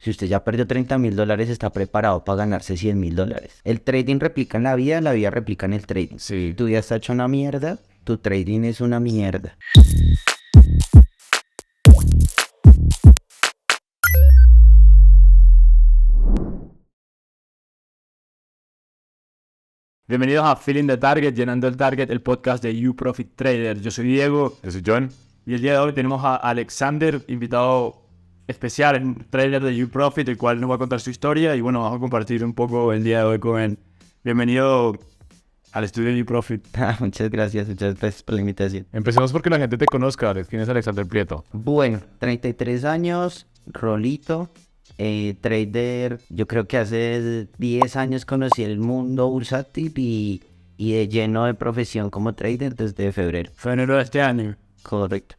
Si usted ya perdió $30.000, está preparado para ganarse $100.000. El trading replica en la vida replica en el trading. Sí. Tu vida está hecho una mierda, tu trading es una mierda. Bienvenidos a Feeling the Target, llenando el target, el podcast de You Profit Trader. Yo soy Diego. Yo soy John. Y el día de hoy tenemos a Alexander, invitado especial, un trader de You Profit, el cual nos va a contar su historia y bueno, vamos a compartir un poco el día de hoy con él. Bienvenido al estudio de You Profit. Muchas gracias por la invitación. Empecemos porque la gente te conozca, Alex. ¿Quién es Alexander Prieto? Bueno, 33 años, rolito, trader. Yo creo que hace 10 años conocí el mundo bursátil y de lleno de profesión como trader desde febrero. Febrero de este año. Correcto.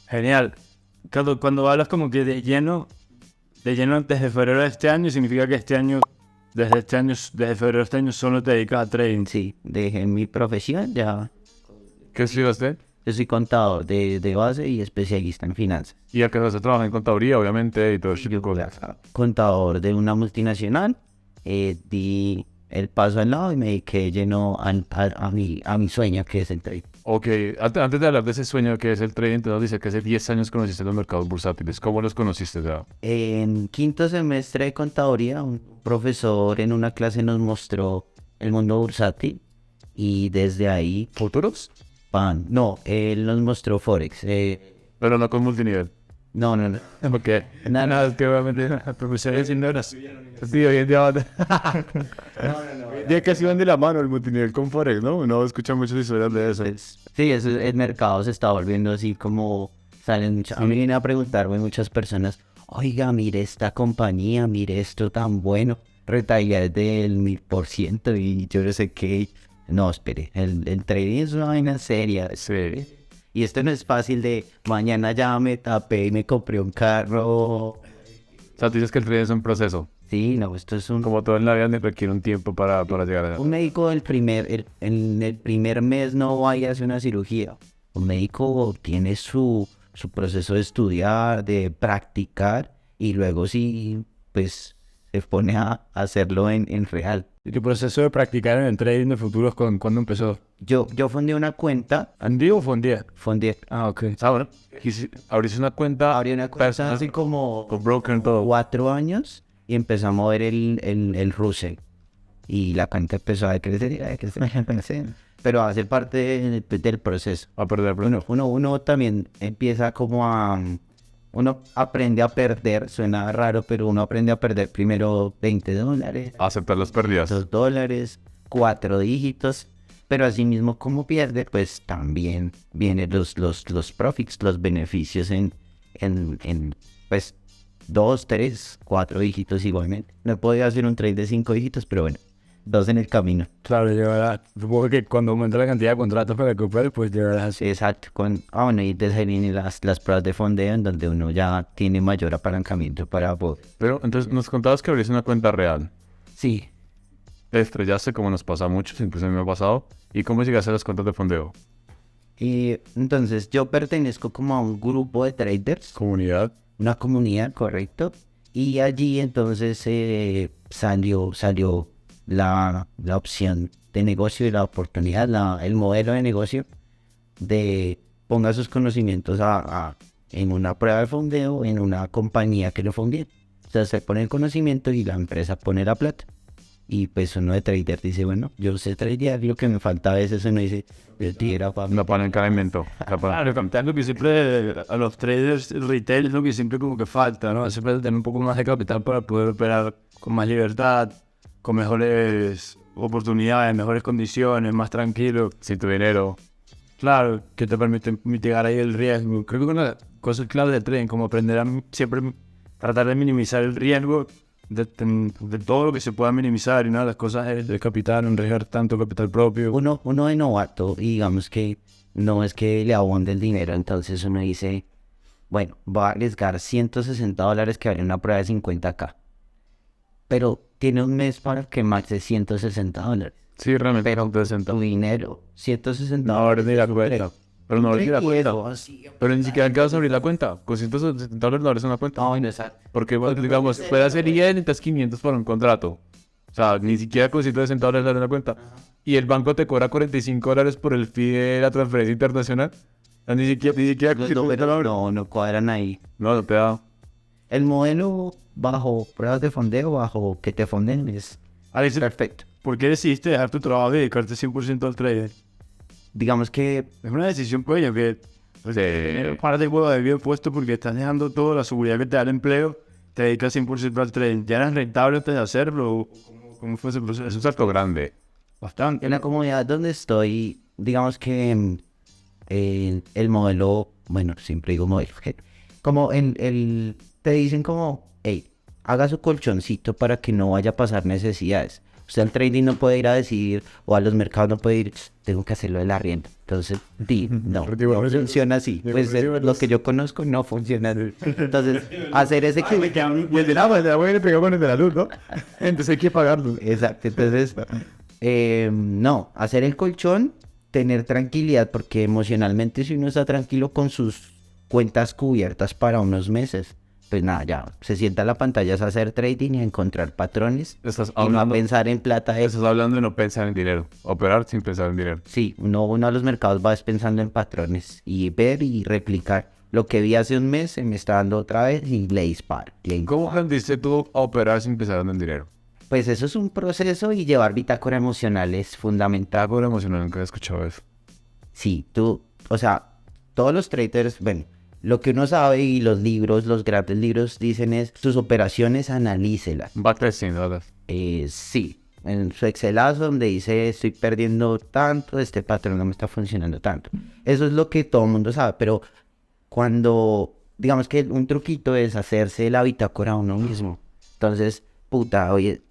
Genial. Cuando hablas como que de lleno desde febrero de este año, significa que desde febrero de este año solo te dedicas a trading. Sí, dejé mi profesión ya. ¿Qué estudiaste? Yo soy contador de base y especialista en finanzas. Y acá se trabaja en contaduría, obviamente, y todo eso. Yo contador de una multinacional, di el paso al lado y me dediqué lleno a mi sueño, que es el trading. Ok, antes de hablar de ese sueño que es el trading, te nos dice que hace 10 años conociste los mercados bursátiles. ¿Cómo los conociste ya? En quinto semestre de contaduría, un profesor en una clase nos mostró el mundo bursátil y desde ahí, ¿Futuros? él nos mostró Forex. Pero no con multinivel. No. Ok. Nada. Es que obviamente la profesión es sin horas. Sí, hoy en día van... Ya casi van de la mano el multinivel con Forex, ¿no? Uno escucha muchas historias de eso. Sí, el mercado se está volviendo así como a mí vienen a preguntarme muchas personas, oiga, mire esta compañía, mire esto tan bueno, rentabilidad del 1000% y yo no sé qué. No, espere, el trading es una vaina seria. Sí. Y esto no es fácil de mañana ya me tapé y me compré un carro. O sea, tú dices que el trading es un proceso. Sí, no, esto es Como todo en la vida requiere un tiempo para llegar a... Un médico en el primer mes no vaya a hacer una cirugía. Un médico tiene su proceso de estudiar, de practicar y luego sí, pues se pone a hacerlo en real. ¿Y tu proceso de practicar en el trading de futuros cuándo empezó? Yo fundé una cuenta. ¿Andí o fondía? Fundé. Ah, ok. Ah, bueno. Abriste una cuenta... Abrí una cuenta hace como con broker y todo. 4 años y empezó a mover el Russell. Y la cuenta empezó a crecer. Pero hace parte del proceso. A perder. Uno también empieza uno aprende a perder, suena raro, pero uno aprende a perder primero $20, Aceptar las pérdidas. $2, 4 dígitos, pero así mismo como pierde, pues también vienen los profits, los beneficios en pues 2, 3, 4 dígitos igualmente. No he podido hacer un trade de 5 dígitos, pero bueno, 2 en el camino. Claro, llegará. Supongo que cuando aumenta la cantidad de contratos para comprar, pues llegarás así. Exacto, bueno, y desde ahí vienen las pruebas de fondeo en donde uno ya tiene mayor apalancamiento para poder. Pero entonces nos contabas que abriste una cuenta real. Sí, Te estrellaste como nos pasa a muchos, incluso a mí me ha pasado. ¿Y cómo llegaste a las cuentas de fondeo? y entonces yo pertenezco como a un grupo de traders, Comunidad. una comunidad, correcto, y allí entonces salió la opción de negocio y la oportunidad, el modelo de negocio de ponga sus conocimientos en una prueba de fondeo, en una compañía que lo fondee. O sea, se pone el conocimiento y la empresa pone la plata. Y pues uno de trader dice, bueno, yo sé tradear, lo que me falta a veces uno dice, yo tira para No apalancamiento. Claro, captar lo que siempre a los traders retail es lo que siempre como que falta, ¿no? Siempre tener un poco más de capital para poder operar con más libertad, con mejores oportunidades, mejores condiciones, más tranquilo. Sin tu dinero. Claro, que te permite mitigar ahí el riesgo. Creo que una de las cosas claves del trading, como aprender a siempre tratar de minimizar el riesgo de todo lo que se pueda minimizar, y una de las cosas es el capital, no arriesgar tanto capital propio. uno de novato, y digamos que no es que le abonde el dinero, entonces uno dice, bueno, va a arriesgar $160 que vale una prueba de 50K. Pero tiene un mes para quemarse $160. Sí, realmente. Pero tu dinero, $160. No, ahora ni la cuenta. Pero no abrí la Y cuenta. eso, sí. Pero ni siquiera quedas a abrir la cuenta. Con $170 no abres una cuenta. No, bueno, exacto. Porque, bueno, digamos, puede hacer 10, necesitas 500 para un contrato. O sea, ni siquiera con $160 abres la cuenta. Y el banco te cobra $45 por el fee de la transferencia internacional. O sea, ni siquiera con Los 170 números lo abres. no cuadran ahí. No te da. El modelo bajo pruebas de fondeo, bajo que te fonden, es Alex, perfecto. ¿por qué decidiste dejar tu trabajo y dedicarte 100% al trading? Digamos que Es una decisión, pues, ya que tener un par de huevos de bien puesto porque estás dejando toda la seguridad que te da el empleo, te dedicas 100% al trading. ¿Ya eras rentable antes de hacerlo? ¿Cómo fue ese proceso? Es un salto grande. Bastante. en la comunidad donde estoy, digamos que el modelo, bueno, siempre digo modelo, como te dicen como, hey, haga su colchoncito para que no vaya a pasar necesidades. Usted al trading no puede ir a decidir, o a los mercados no puede ir, tengo que hacerlo del arriendo. Entonces, no funciona así. Pues lo que yo conozco no funciona así. Entonces, hacer ese Y el del agua le pegó con el de la luz, ¿no? Entonces hay que pagarlo. Exacto, entonces, no, hacer el colchón, tener tranquilidad, porque emocionalmente si uno está tranquilo con sus cuentas cubiertas para unos meses, pues nada, ya, se sienta a la pantalla a hacer trading y a encontrar patrones Estás y no a hablando, pensar en plata. estás hablando de no pensar en dinero. Operar sin pensar en dinero. Sí, uno a los mercados va pensando en patrones y ver y replicar. Lo que vi hace un mes se me está dando otra vez y le disparo. ¿Cómo aprendiste tú a operar sin pensar en dinero? Pues eso es un proceso y llevar bitácora emocional es fundamental. Algo emocional, nunca he escuchado eso. Sí, o sea, todos los traders, bueno, lo que uno sabe y los libros, los grandes libros dicen es, sus operaciones analícelas. Backtesting, ¿verdad? Sí, en su Excelazo donde dice, estoy perdiendo tanto, este patrón no me está funcionando tanto. Eso es lo que todo el mundo sabe, pero cuando, digamos que un truquito es hacerse la bitácora a uno mismo. Entonces, puta, oye,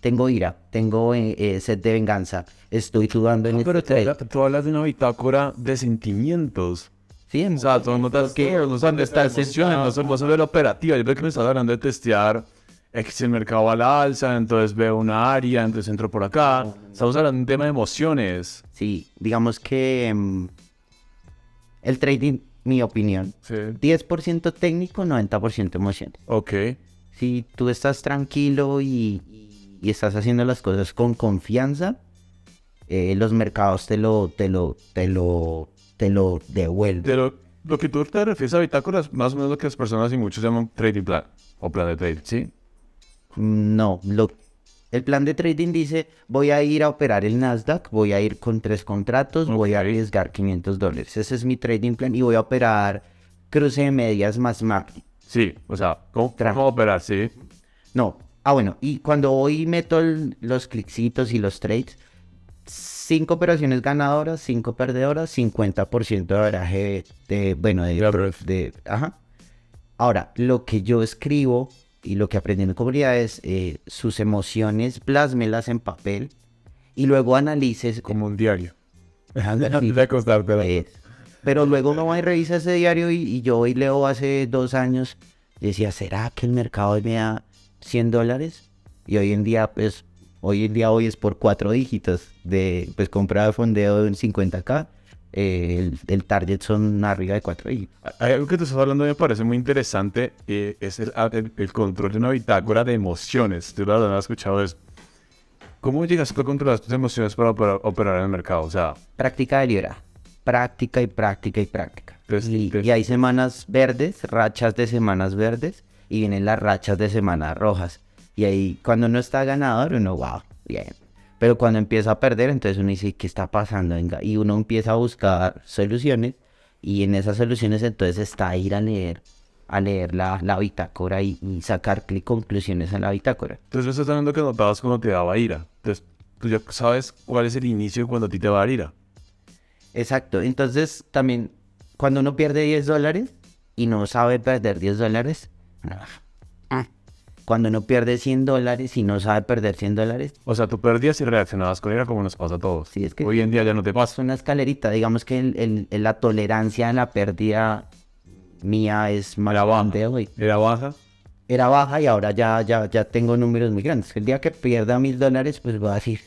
tengo ira, tengo sed de venganza, estoy sudando en Pero este trade. tú hablas de una bitácora de sentimientos. Sí, O sea, tú notas que no son de estas emociones, no son solo de la operativa. Yo creo que me estás hablando de testear si el mercado va a la alza, entonces veo una área, entonces entro por acá. Estamos hablando de un tema de emociones. sí, digamos que el trading, mi opinión, Sí. 10% técnico, 90% emoción. Ok. Si tú estás tranquilo y estás haciendo las cosas con confianza, los mercados te lo devuelven. De lo que tú te refieres a bitácora es más o menos lo que las personas y muchos llaman trading plan o plan de trading, ¿sí? No, el plan de trading dice, voy a ir a operar el Nasdaq, voy a ir con 3 contratos, voy a arriesgar $500. Ese es mi trading plan y voy a operar cruce de medias más margen. Sí, o sea, ¿cómo operar? Sí. No, bueno, y cuando voy y meto los clicksitos y los trades, 5 operaciones ganadoras, 5 perdedoras, 50% de averaje ajá. Ahora, lo que yo escribo y lo que aprendí en mi comunidad es sus emociones, plásmelas en papel y luego analices. Como un diario. Sí, De acostarte. pero luego uno va y revisa ese diario y yo hoy leo hace 2 años y decía, ¿será que el mercado hoy me da $100? Y hoy en día, pues, hoy es por 4 dígitos de, pues, compra de fondeo de un 50K. El target son arriba de 4 dígitos. Hay algo que tú estás hablando que me parece muy interesante, es el control de una bitácora de emociones. Tú la verdad no has escuchado eso. ¿Cómo llegas a controlar tus emociones para operar en el mercado? O sea, Práctica delibera. Práctica y práctica y práctica. Entonces, Y hay semanas verdes, rachas de semanas verdes, y vienen las rachas de semanas rojas. Y ahí, cuando uno está ganador, uno, wow, bien. Pero cuando empieza a perder, entonces uno dice, ¿qué está pasando? Venga, y uno empieza a buscar soluciones, y en esas soluciones entonces está ir a leer la bitácora y sacar conclusiones en la bitácora. entonces me estás hablando que notabas cuando te daba ira. Entonces, tú ya sabes cuál es el inicio cuando a ti te va a dar ira. Exacto, entonces también cuando uno pierde $10 y no sabe perder $10, cuando uno pierde $100 y no sabe perder $100, O sea, tú perdías y reaccionabas con ira como nos pasa a todos. sí, es que Hoy en día ya no te es pasa. una escalerita, digamos que la tolerancia a la pérdida mía es más grande hoy. Era baja. Era baja y ahora ya tengo números muy grandes. El día que pierda $1,000, pues voy a decir,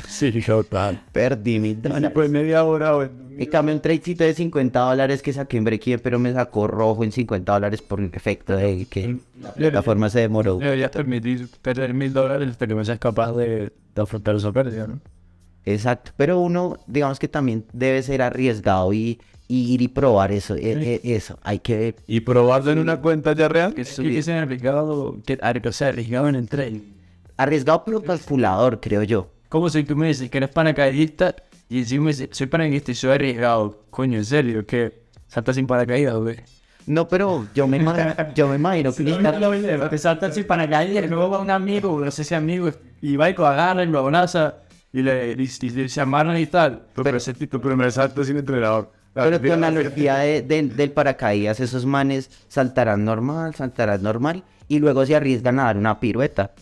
Sí, total. Perdí $1,000. Pues media hora, güey. Y cambié un tradecito de $50 que saqué en break pero me sacó rojo en $50 por el efecto de que la forma se demoró. Debería permitir perder $1,000 hasta que me seas capaz de afrontar esa pérdida, ¿no? Exacto, pero uno, digamos que también debe ser arriesgado y ir y probar eso, eso, hay que... Y probarlo en una cuenta ya real. Que es arriesgado, o sea, arriesgado en el trading. Arriesgado pero calculador, creo yo. Como si tú me dices que eres paracaidista y encima me dices, soy paracaidista y soy arriesgado. Coño, en serio, que saltas sin paracaídas, güey. No, pero yo me imagino que... Te saltas sin paracaídas y luego va un amigo, no sé si amigo, y va y lo agarra y lo abraza y se amarran y tal. Pero ese tipo, tu primer salto sin entrenador. Pero con la analogía del paracaídas, esos manes saltarán normal, y luego se arriesgan a dar una pirueta.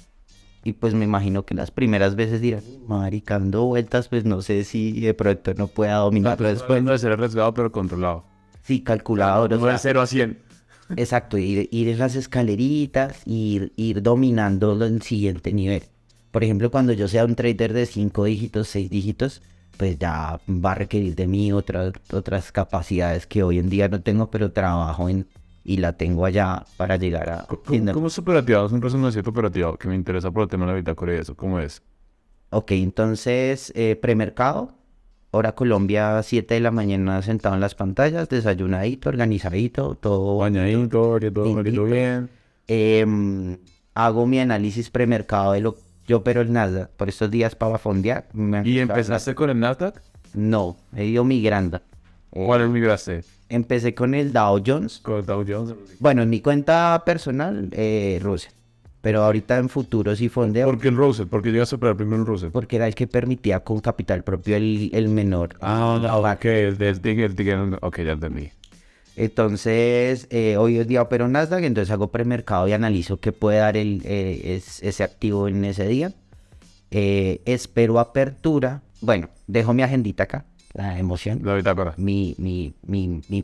Y pues me imagino que las primeras veces dirán, marica, dando vueltas, pues no sé si de pronto no pueda dominarlo después. No de ser arriesgado, pero controlado. Sí, calculador. No de 0 a 100. Exacto, ir en las escaleritas, ir dominando el siguiente nivel. Por ejemplo, cuando yo sea un trader de 5 dígitos, 6 dígitos, pues ya va a requerir de mí otras capacidades que hoy en día no tengo, pero trabajo y la tengo allá para llegar a... ¿Cómo es operativado? Es un razonamiento operativo que me interesa por el tema de la bitácora y eso. ¿Cómo es? Ok, entonces, premercado, hora Colombia, 7 de la mañana, sentado en las pantallas, desayunadito, organizadito, todo... Bañadito, que todo limpito. bien. Hago mi análisis premercado de lo yo opero el Nasdaq por estos días para fondear. ¿Y empezaste con el Nasdaq? No, he ido migrando. ¿Cuál migraste? Empecé con el Dow Jones. Con el Dow Jones. Bueno, en mi cuenta personal, Russell. Pero ahorita en futuros y fondeo. ¿Por qué el Russell? ¿Por qué llegaste a operar primero el Russell? Porque era el que permitía con capital propio el menor. Ok, ok, ya entendí. Entonces, hoy en día opero Nasdaq, entonces hago premercado y analizo qué puede dar ese activo en ese día. Espero apertura. Bueno, dejo mi agendita acá, la emoción. La bitácora. Mi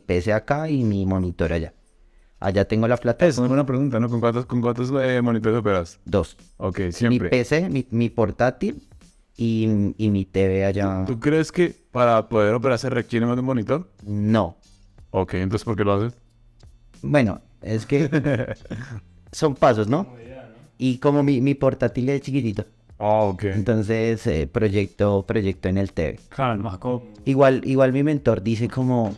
PC acá y mi monitor allá. Allá tengo la plata. Es una buena pregunta, ¿no? ¿Con cuántos monitores operas? 2. Ok, Mi siempre. PC, mi portátil y mi TV allá. ¿Tú crees que para poder operar se requiere más de un monitor? No. Ok, entonces ¿por qué lo haces? Bueno, es que son pasos, ¿no? Y como mi portátil es chiquitito, Ok. entonces proyecto en el TV. Claro, más como... Igual mi mentor dice como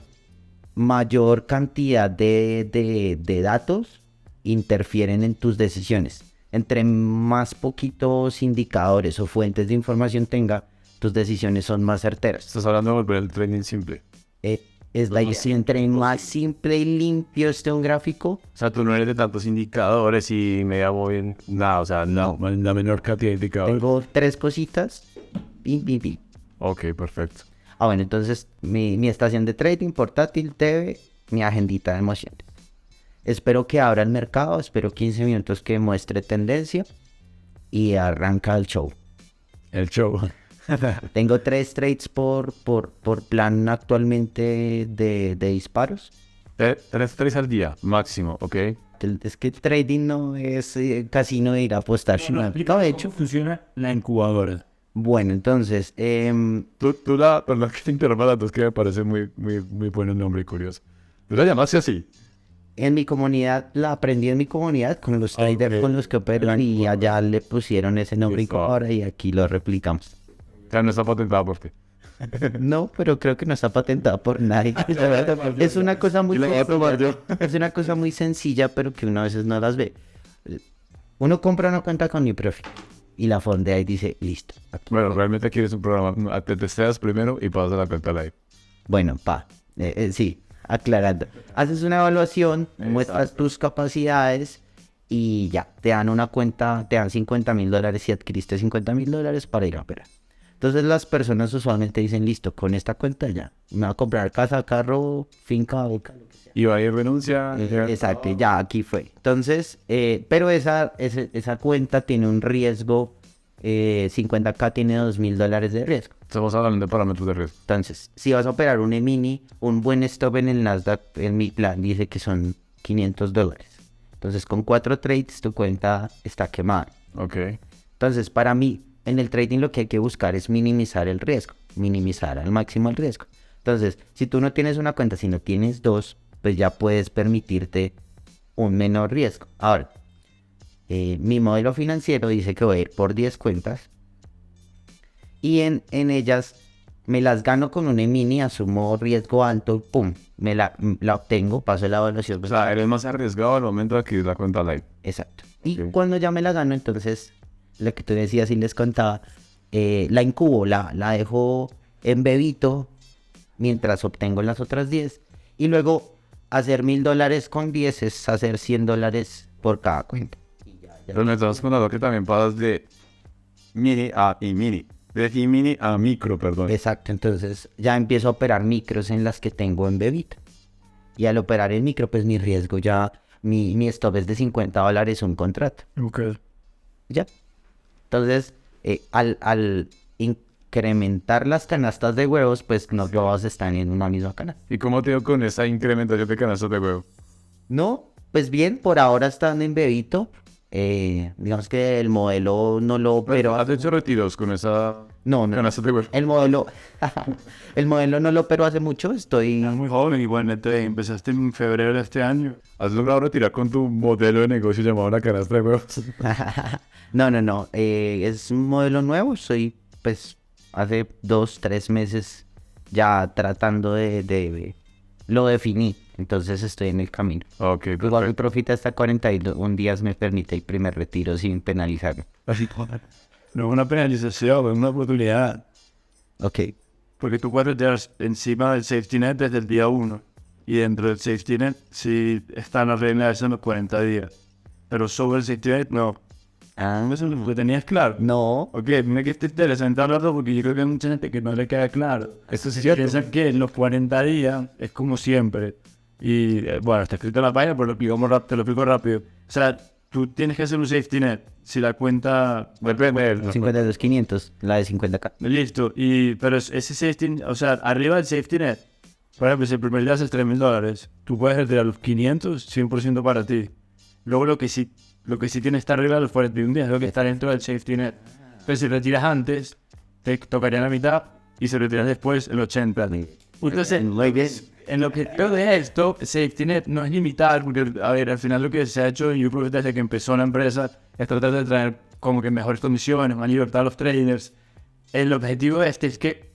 mayor cantidad de datos interfieren en tus decisiones. Entre más poquitos indicadores o fuentes de información tenga, tus decisiones son más certeras. Estás hablando de volver el trading simple. Es la idea. Entre más simple y limpio esté un gráfico, O sea, tú no eres de tantos indicadores y me llamo bien. Nada, o sea, no, la menor cantidad de indicadores. tengo 3 cositas. Pim, pim, pim. Ok, perfecto. Ah, bueno, entonces mi estación de trading, portátil, TV, mi agendita de emociones. Espero que abra el mercado, espero 15 minutos que muestre tendencia y arranca el show. El show. Tengo 3 trades por plan actualmente de disparos. 3 al día, máximo, ok. Es que trading no es casino de ir a apostar. sino- no, de hecho, funciona la incubadora. bueno, entonces, Perdón que te interrumpa tanto, es que me parece muy bueno el nombre y curioso. ¿Tú la llamaste así? en mi comunidad, la aprendí en mi comunidad con los traders ok. con los que operan y allá le pusieron ese nombre Listo. ahora y aquí lo replicamos. O sea, no está patentado por ti. No, pero creo que no está patentado por nadie. Es una cosa muy es una cosa muy sencilla, pero que uno a veces no las ve. Uno compra una cuenta con NewProfit y la fondea y dice, listo. aquí. Bueno, realmente quieres un programa. Te testeas primero y pasas a la cuenta live. Bueno, sí, aclarando. Haces una evaluación, muestras tus capacidades y ya, te dan una cuenta, te dan $50,000 si adquiriste $50,000 para ir a operar. Entonces las personas usualmente dicen, listo, con esta cuenta ya, me voy a comprar casa, carro, finca, beca, lo que sea. Y va a ir renuncia. Exacto, ya aquí fue. Entonces, pero esa cuenta tiene un riesgo, 50K tiene $2,000 de riesgo. Estamos hablando de parámetros de riesgo. Entonces, si vas a operar un E-mini, un buen stop en el Nasdaq, en mi plan dice que son $500. Entonces, con 4 trades tu cuenta está quemada. Ok. Entonces, para mí, en el trading lo que hay que buscar es minimizar el riesgo, minimizar al máximo el riesgo. Entonces, si tú no tienes una cuenta, si no tienes dos, pues ya puedes permitirte un menor riesgo. Ahora, mi modelo financiero dice que voy a ir por 10 cuentas y en ellas me las gano con un mini, asumo riesgo alto, pum, la obtengo, paso la evaluación. O sea, eres más arriesgado al momento de adquirir la cuenta live. Exacto. Y Ok. cuando ya me la gano, entonces, lo que tú decías y les contaba, la incubo, la dejo en bebito mientras obtengo las otras 10. Y luego, hacer $1,000 con 10 es hacer $100 por cada cuenta. Pero me estás contando que también pasas de mini a mini. De mini a micro, perdón. Exacto, entonces ya empiezo a operar micros en las que tengo en bebito. Y al operar el micro, pues mi riesgo ya, mi stop es de $50 un contrato. Ok. Ya. Entonces, al incrementar las canastas de huevos, pues no todos están en una misma canasta. ¿Y cómo te dio con esa incrementación de canastas de huevo? No, pues bien, por ahora están en bebito. Digamos que el modelo no lo operó. ¿Has hecho retiros con esa No, no. canasta de huevo? El modelo, el modelo no lo operó hace mucho. Estoy. Eres muy joven, igualmente empezaste en febrero de este año. ¿Has logrado retirar con tu modelo de negocio llamado la canasta de huevos? No. Es un modelo nuevo. Soy, pues, hace 2, 3 meses ya tratando lo definí. Entonces estoy en el camino. Ok, Igual mi perfecto. profit hasta 41 días me permite el primer retiro sin penalizarme. No es una penalización, es una oportunidad. Ok. Porque tú puedes retirar encima del safety net desde el día 1. Y dentro del safety net, sí están las reglas de los 40 días. Pero sobre el safety net, no. Ah, Eso es lo que tenías claro. no. Ok, mira que está interesante hablarlo porque yo creo que hay mucha gente que no le queda claro. Esto sí es cierto. Piensan que en los 40 días es como siempre. Y bueno, está escrito en la página, pero te lo explico rápido. O sea, tú tienes que hacer un safety net. Si la cuenta... Depende. 52,500, la de 50K. Listo, pero ese safety net, o sea, arriba del safety net, por ejemplo, si el primer día haces $3,000, tú puedes retirar los 500, 100% para ti. Luego lo que sí tiene está arriba de los 41 días, lo que está dentro del safety net. Pero si retiras antes, te tocaría la mitad y si retiras después, el 80. Entonces, Muy bien. en lo que creo de esto, safety net no es limitar, porque, a ver, al final lo que se ha hecho, yo creo que desde que empezó la empresa, es tratar de traer como que mejores condiciones, más libertad a los traders. El objetivo de este es que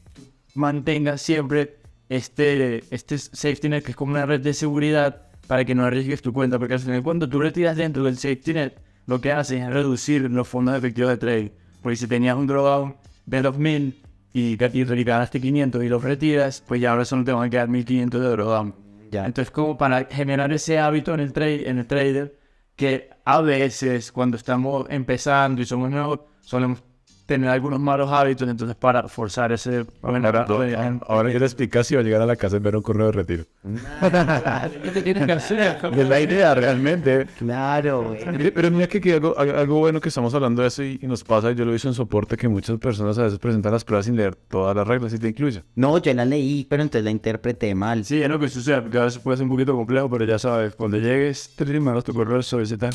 mantengas siempre este safety net, que es como una red de seguridad, para que no arriesgues tu cuenta, porque al final cuando tú retiras dentro del safety net, lo que haces es reducir los fondos efectivos de trading. Porque si tenías un drawdown de los 1,000 y ganaste 500 y los retiras, pues ya ahora solo te van a quedar 1,500 de drawdown. Ya. Entonces, como para generar ese hábito en el trader, que a veces cuando estamos empezando y somos nuevos, solemos tener algunos malos hábitos, entonces para forzar ese... Ahora ya le explicas si va a llegar a la casa y ver un correo de retiro. ¿Qué te tienes que hacer? Es la idea realmente. Claro, güey. Pero mira que algo bueno que estamos hablando de eso y nos pasa, y yo lo hice en soporte, que muchas personas a veces presentan las pruebas sin leer todas las reglas y te incluye. No, yo la leí, pero entonces la interpreté mal. Sí, es lo que sucede, porque a veces puede ser un poquito complejo, pero ya sabes, cuando llegues, te mandas tu correo sobre ese tema.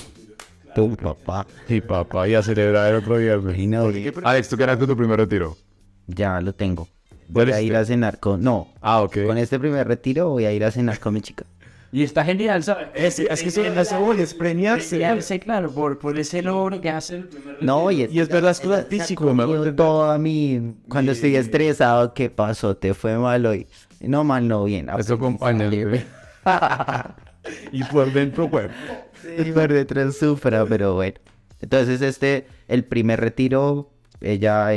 Tu papá. Y papá, y a celebrar el otro viernes. Y no, güey, Alex, ¿tú qué harás con tu primer retiro? ya lo tengo. Voy ¿Ya a ir a cenar con... No, Ah, ok. con este primer retiro voy a ir a cenar con mi chica. Y está genial, ¿sabes? Es que eso es la segunda, es premiarse. Sí, claro, por ese logro que hace el primer retiro. No, Y es verdad, es cosa físico, me hago todo a mí. Cuando estoy estresado, ¿qué pasó? ¿Te fue mal hoy? No, mal, no, bien. Eso acompaña. Y por dentro, pues. Sí, por detrás sufra, pero bueno. Entonces, el primer retiro, ella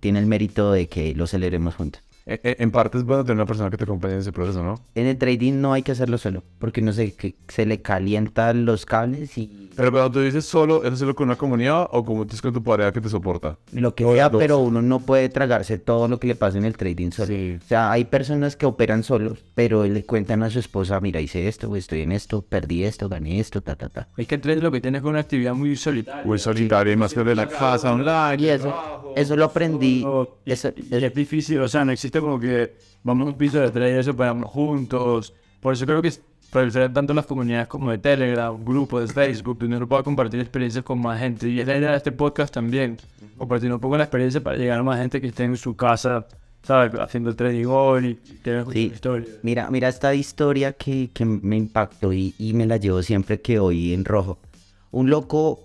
tiene el mérito de que lo celebremos juntos. En parte es bueno tener una persona que te acompañe en ese proceso, ¿no? En el trading no hay que hacerlo solo, porque no sé, que se le calientan los cables y Pero cuando tú dices solo, ¿es hacerlo con una comunidad o como dices con tu pareja que te soporta? lo que O sea, las dos. pero uno no puede tragarse todo lo que le pasa en el trading solo. Sí. O sea, hay personas que operan solos, pero le cuentan a su esposa, mira, hice esto, estoy en esto, perdí esto, gané esto, ta, ta, ta. Es que el trader lo que tienes es una actividad muy solitaria. Muy solitario y más que de la casa online. Y eso lo aprendí. Eso, Y es difícil, o sea, no existe como que vamos a un piso de trader y eso paramos juntos. Por eso creo que proliferan tanto las comunidades como de Telegram, grupos de Facebook, donde uno pueda compartir experiencias con más gente. Y es la idea de este podcast también, compartir un poco la experiencia para llegar a más gente que esté en su casa, ¿sabes? Haciendo el trading hoy y tener Sí. historia. Mira esta historia que me impactó y me la llevo siempre que oí en rojo. Un loco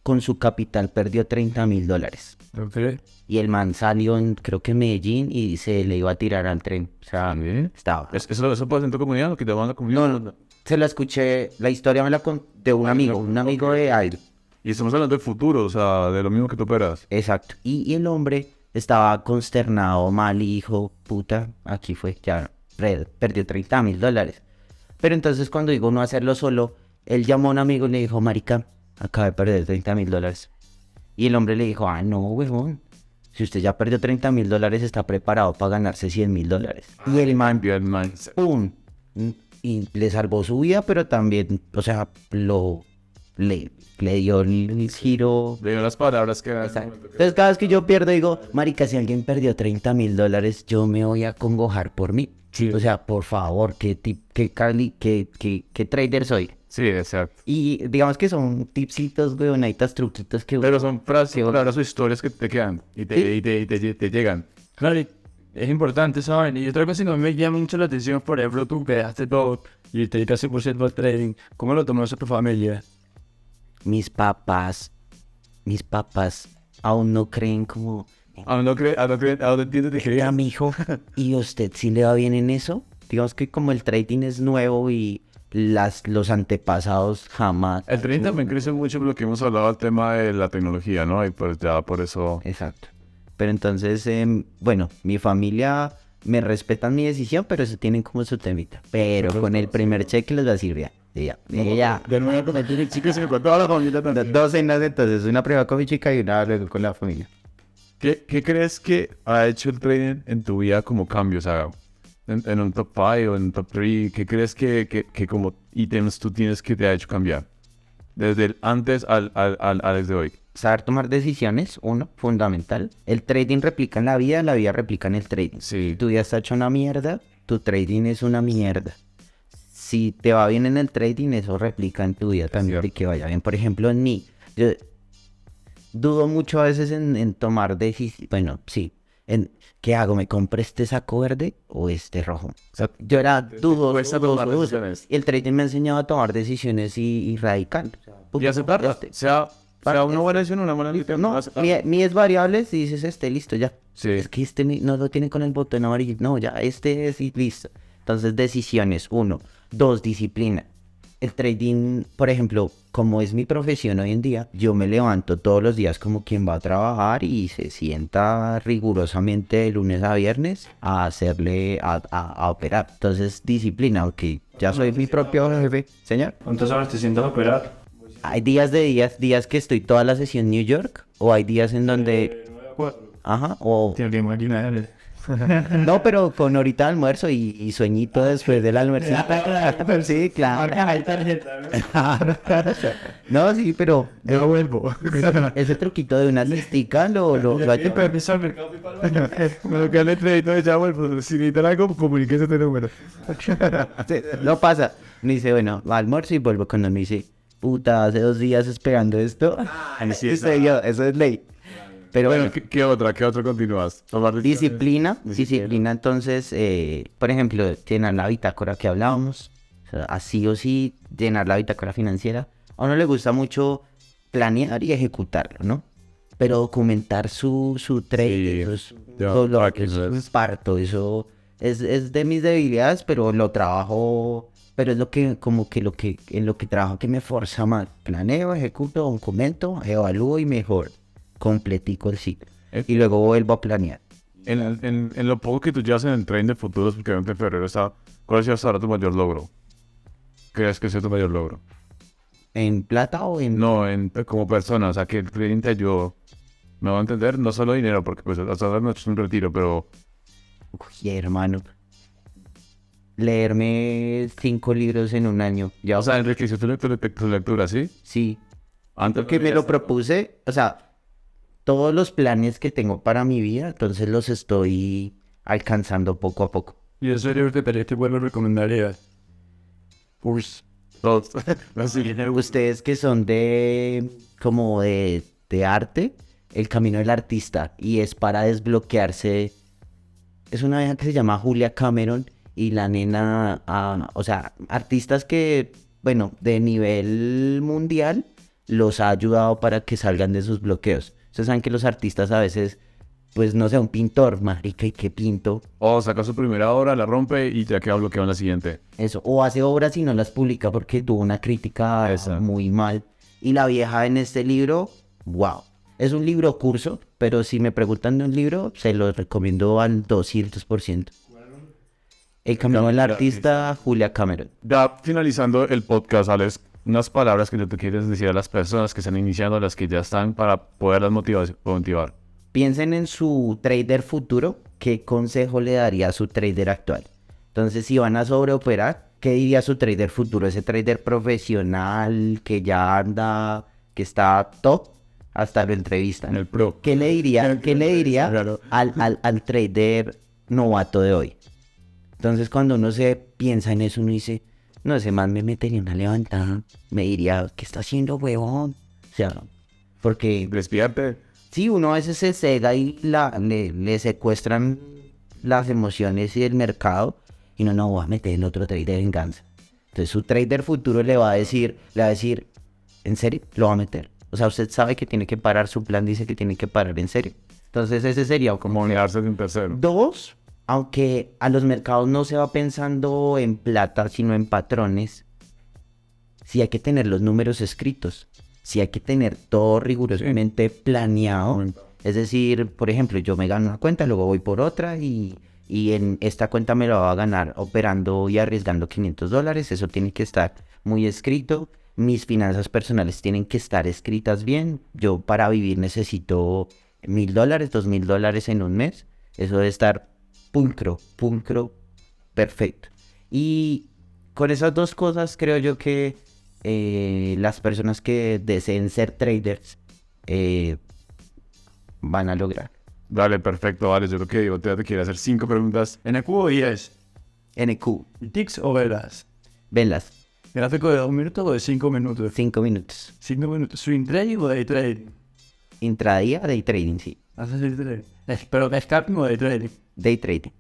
con su capital perdió $30,000. Okay. Y el man salió creo que en Medellín y se le iba a tirar al tren. O sea, estaba. ¿Eso pasa en tu comunidad o que te van a la comunidad? No. Se la escuché, la historia me la conté de un amigo de Airo. Y estamos hablando del futuro, o sea, de lo mismo que tú operas. Exacto. Y el hombre estaba consternado, mal, y dijo, puta, aquí fue, ya perdió $30,000. Pero entonces cuando digo no hacerlo solo, él llamó a un amigo y le dijo, marica, acaba de perder $30,000. Y el hombre le dijo, no, huevón, si usted ya perdió $30,000, está preparado para ganarse $100,000. Y el man, ¡pum! Y le salvó su vida, pero también, o sea, le dio el giro. Le dio las palabras que... Exacto. Entonces cada vez que yo pierdo digo, marica, si alguien perdió $30,000, yo me voy a congojar por mí. Sí. O sea, por favor, qué trader soy. Sí, exacto. Y digamos que son tipsitos, weonaitas, truquitos que... Pero son frases, que- palabras o historias que te quedan y te llegan. Claro, y es importante, ¿saben? Y otra cosa que a mí me llama mucho la atención, por ejemplo, tú que dejaste todo y te dedicas 100% al trading, ¿cómo lo tomó eso tu familia? Mis papás aún no creen como... ¿A dónde entiendes de Oiga, que mijo, ¿y usted sí le va bien en eso? Digamos que como el trading es nuevo y los antepasados jamás... el trading también crece mucho por lo que hemos hablado del tema de la tecnología, ¿no? Y pues ya por eso... Exacto. Pero entonces, bueno, mi familia me respetan mi decisión, pero eso tienen como su temita. Pero con el primer cheque les va a decir, ya. De nuevo cometer el chico se me contó a la familia también. Dos cenas entonces, una privada con mi chica y una luego con la familia. ¿Qué crees que ha hecho el trading en tu vida como cambio? O sea, en un top 5 o en un top 3, ¿qué crees que como ítems tú tienes que te ha hecho cambiar? Desde el antes al desde hoy. Saber tomar decisiones, uno, fundamental. El trading replica en la vida replica en el trading. Sí. Tu vida está hecha una mierda, tu trading es una mierda. Si te va bien en el trading, eso replica en tu vida también cierto. y que vaya bien. Por ejemplo, en mí, yo dudo mucho a veces en tomar decisiones. Bueno, sí. ¿Qué hago? ¿Me compro este saco verde o este rojo? O sea, Yo era cuesta tomar dudoso. decisiones. Y el trading me ha enseñado a tomar decisiones y radical. y aceptarlas. Sea una buena decisión o una mala decisión. No, aceptarlas. mi es variable si dices listo, ya. Sí. Es que no lo tiene con el botón amarillo. No, ya, es y listo. Entonces, decisiones, 1. 2, disciplina. El trading, por ejemplo, como es mi profesión hoy en día, yo me levanto todos los días como quien va a trabajar y se sienta rigurosamente de lunes a viernes a hacerle, a operar. Entonces, disciplina, ok, ya soy mi propio jefe, señor. ¿Cuántas horas te sientas a operar? Hay días que estoy toda la sesión en New York, o hay días en donde... Ajá, o... Tiene que imaginar. No, pero con ahorita almuerzo y sueñito después del almuerzo. Sí, claro. No, sí, pero Yo vuelvo. ese truquito de una cestica lo ha hecho. Permiso al mercado de Bueno, que el crédito ya vuelvo. Si necesitan algo, comuníquese este número. No pasa. Me dice, bueno, va almuerzo y vuelvo cuando me dice, puta, hace 2 días esperando esto. sí, En serio, eso es ley. Pero Bueno, bueno, ¿qué otra continúas? Tomar decisiones. disciplina, entonces, por ejemplo, llenar la bitácora que hablábamos, o sea, así o sí, llenar la bitácora financiera. A uno le gusta mucho planear y ejecutarlo, ¿no? Pero documentar su trade, Sí, eso es parto, eso es de mis debilidades, pero lo trabajo, pero es en lo que trabajo que me forza más. Planeo, ejecuto, documento, evalúo y mejor. Completico el ciclo. Y luego vuelvo a planear. En lo poco que tú llevas en el tren de futuros, porque en febrero está, ¿cuál ha sido hasta ahora tu mayor logro? ¿Crees que sea tu mayor logro? ¿En plata o en...? No, como persona, o sea, que el trading te ayudó. Me va a entender, no solo dinero, porque pues hasta ahora no es un retiro, pero... Uy, hermano. Leerme 5 libros en un año. Ya, O sea, enriqueció tu lectura, ¿sí? sí. Antes Porque me lo propuse, o sea, todos los planes que tengo para mi vida, entonces los estoy alcanzando poco a poco. Y eso es lo que te vuelvo a recomendar. Urs. Todos. Así. Ustedes que son como de arte, el camino del artista, y es para desbloquearse. Es una vieja que se llama Julia Cameron, y la nena, o sea, artistas que, bueno, de nivel mundial, los ha ayudado para que salgan de sus bloqueos. Ustedes saben que los artistas a veces, pues no sé, un pintor, marica, ¿y qué pinto? O saca su primera obra, la rompe y ya queda bloqueado en la siguiente. Eso, o hace obras y no las publica porque tuvo una crítica Exacto. muy mal. Y la vieja en este libro, wow. Es un libro curso, pero si me preguntan de un libro, se lo recomiendo al 200%. El camino del artista, Julia Cameron. Ya finalizando el podcast, Alex, unas palabras que tú quieres decir a las personas que están iniciando, a las que ya están, para poderlas motivar. Piensen en su trader futuro, ¿qué consejo le daría a su trader actual? Entonces, si van a sobreoperar, ¿qué diría su trader futuro? Ese trader profesional que ya anda, que está top, hasta lo entrevistan. En el pro. ¿Qué le diría Claro. al trader novato de hoy? Entonces, cuando uno se piensa en eso, uno dice, no, ese man me metería una levantada, me diría, ¿qué está haciendo, huevón? O sea, porque Despierte. sí, uno a veces se cega y le secuestran las emociones y el mercado, y no voy a meter en otro trade de venganza. Entonces su trader futuro le va a decir, ¿en serio? Lo va a meter. O sea, usted sabe que tiene que parar, su plan dice que tiene que parar, ¿en serio? Entonces ese sería como... Monearse de un tercero. Dos, aunque a los mercados no se va pensando en plata, sino en patrones, sí hay que tener los números escritos, sí hay que tener todo rigurosamente planeado. Es decir, por ejemplo, yo me gano una cuenta, luego voy por otra y en esta cuenta me la va a ganar operando y arriesgando $500. Eso tiene que estar muy escrito. Mis finanzas personales tienen que estar escritas bien. Yo para vivir necesito $1,000, $2,000 en un mes. Eso debe estar pulcro, perfecto. Y con esas dos cosas creo yo que las personas que deseen ser traders van a lograr. Dale, perfecto, vale. Yo creo que Diego te quiere hacer 5 preguntas. NQ o IS. NQ, ¿Ticks o velas? velas, ¿Gráfico de 2 minutos o de 5 minutos? 5 minutos. 5 minutos. ¿Swing trading o day trading? Intradía, day trading, sí. ¿Haces day trading? Pero de scalping o day trading. Day trading,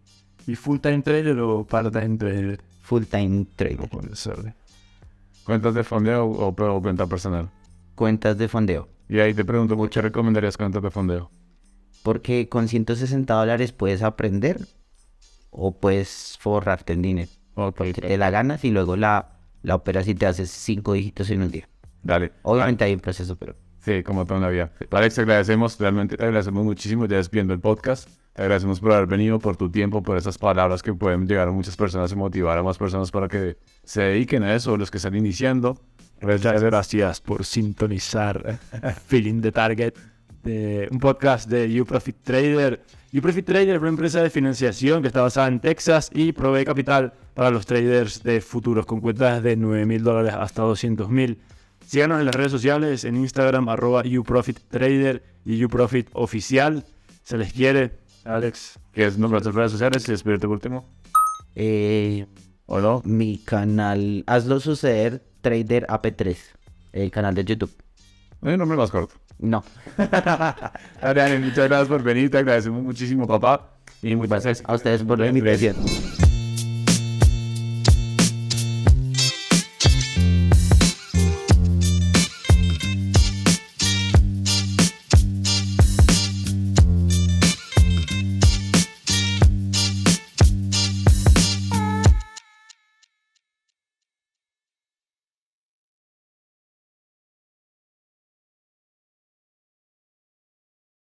¿Y full time trader o part-time trader? full time trader. No puede ser. ¿Cuentas de fondeo o cuenta personal? Cuentas de fondeo. Y ahí te pregunto, ¿por qué recomendarías cuentas de fondeo? Porque con $160 puedes aprender o puedes forrarte en dinero. Porque te la ganas y luego la operas y te haces 5 dígitos en un día. Dale. Obviamente hay un proceso, pero... Sí, como toda la vida. Alex, te agradecemos, realmente te agradecemos muchísimo ya viendo el podcast. Te agradecemos por haber venido, por tu tiempo, por esas palabras que pueden llegar a muchas personas y motivar a más personas para que se dediquen a eso, los que están iniciando. Muchas gracias por sintonizar Feeling the Target, un podcast de YouProfit Trader. YouProfit Trader es una empresa de financiación que está basada en Texas y provee capital para los traders de futuros con cuentas de $9,000 hasta $200,000. Síganos en las redes sociales, en Instagram, @YouProfitTrader y YouProfitOficial. Se les quiere, Alex. ¿Qué es nuestras redes sociales? Y despídete por último. ¿O no? Mi canal, Hazlo Suceder, Trader AP3, el canal de YouTube. No hay nombre más corto. No, Dale, muchas gracias por venir, te agradecemos muchísimo, papá. Y muchas gracias a ustedes por la invitación.